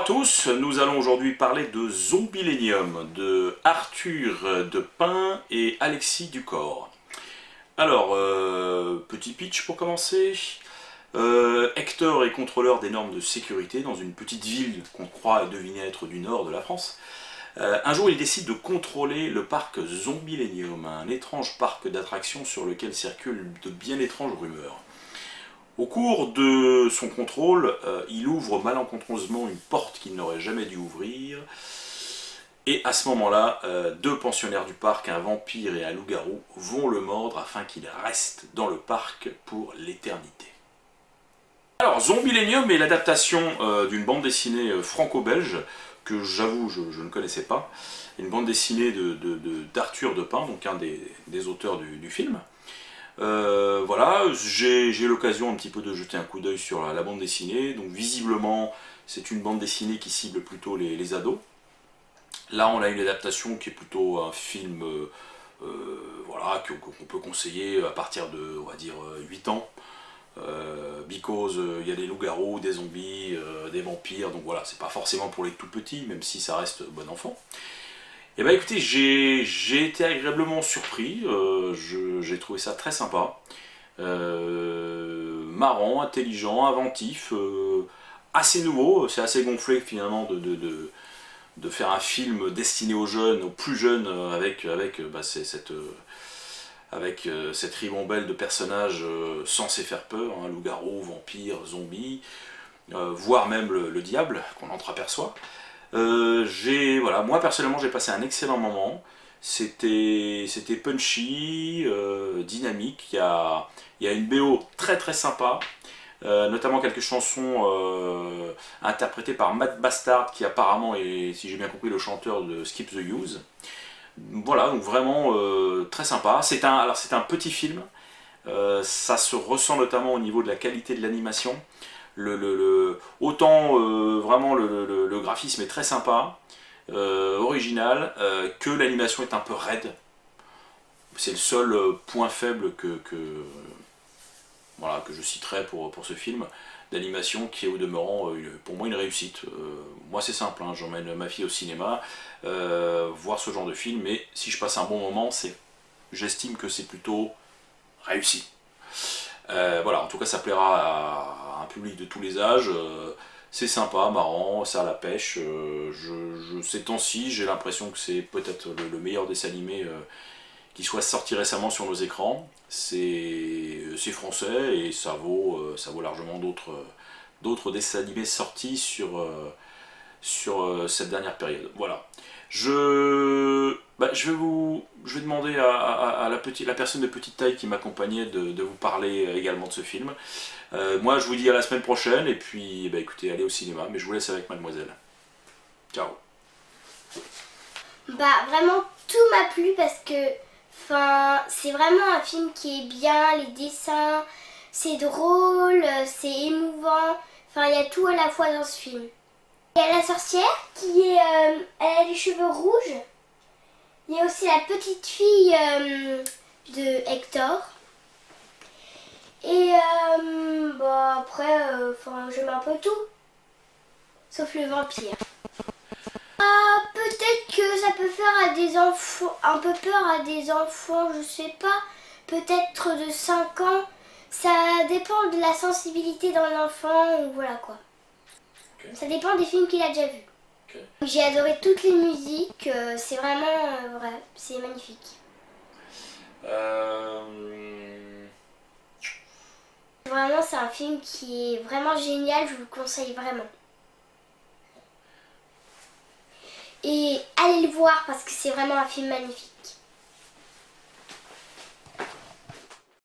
à tous, nous allons aujourd'hui parler de Zombilenium de Arthur de Pin et Alexis Ducor. Alors, petit pitch pour commencer. Hector est contrôleur des normes de sécurité dans une petite ville qu'on croit deviner être du nord de la France. Un jour, il décide de contrôler le parc Zombilenium, un étrange parc d'attractions sur lequel circulent de bien étranges rumeurs. Au cours de son contrôle, il ouvre malencontreusement une porte qu'il n'aurait jamais dû ouvrir. Et à ce moment-là, deux pensionnaires du parc, un vampire et un loup-garou, vont le mordre afin qu'il reste dans le parc pour l'éternité. Alors, Zombilenium est l'adaptation d'une bande dessinée franco-belge que j'avoue je ne connaissais pas. Une bande dessinée d'Arthur de Pin, donc un des auteurs du film. Voilà, j'ai l'occasion un petit peu de jeter un coup d'œil sur la bande dessinée. Donc visiblement, c'est une bande dessinée qui cible plutôt les ados. Là, on a une adaptation qui est plutôt un film voilà, qu'on peut conseiller à partir de, on va dire, 8 ans. Because il y a des loups-garous, des zombies, des vampires, donc voilà, c'est pas forcément pour les tout petits, même si ça reste bon enfant. Et bah écoutez, j'ai été agréablement surpris, j'ai trouvé ça très sympa, marrant, intelligent, inventif, assez nouveau, c'est assez gonflé finalement de faire un film destiné aux jeunes, aux plus jeunes, avec cette ribambelle de personnages censés faire peur, hein, loup-garou, vampire, zombie, voire même le diable qu'on entreaperçoit. Voilà, moi personnellement j'ai passé un excellent moment, c'était punchy, dynamique, il y a une BO très très sympa, notamment quelques chansons interprétées par Matt Bastard qui apparemment est, si j'ai bien compris, le chanteur de Skip the Use. Voilà, donc vraiment très sympa. C'est un petit film, ça se ressent notamment au niveau de la qualité de l'animation. Autant vraiment le graphisme est très sympa, original, que l'animation est un peu raide. C'est le seul point faible voilà, que je citerai pour ce film d'animation qui est au demeurant pour moi une réussite. Moi c'est simple, hein, j'emmène ma fille au cinéma voir ce genre de film, mais si je passe un bon moment, j'estime que c'est plutôt réussi. Voilà, en tout cas ça plaira à un public de tous les âges, c'est sympa, marrant, ça a la pêche, ces temps-ci j'ai l'impression que c'est peut-être le meilleur dessin animé qui soit sorti récemment sur nos écrans. C'est français et ça vaut largement d'autres dessins animés sortis sur cette dernière période. Voilà. Je vais demander à la personne de petite taille qui m'accompagnait de vous parler également de ce film. Moi je vous dis à la semaine prochaine et puis écoutez, allez au cinéma, mais je vous laisse avec mademoiselle. Ciao. Bah vraiment tout m'a plu parce que c'est vraiment un film qui est bien, les dessins, c'est drôle, c'est émouvant, il y a tout à la fois dans ce film. Il y a la sorcière qui elle a les cheveux rouges. Il y a aussi la petite fille de Hector. Et après, j'aime un peu tout. Sauf le vampire. Peut-être que ça peut faire à des enfants, un peu peur à des enfants, je sais pas. Peut-être de 5 ans. Ça dépend de la sensibilité d'un enfant, ou voilà quoi. Okay. Ça dépend des films qu'il a déjà vus. Okay. J'ai adoré toutes les musiques, c'est vraiment vrai, c'est magnifique. Vraiment, c'est un film qui est vraiment génial, je vous le conseille vraiment. Et allez le voir parce que c'est vraiment un film magnifique.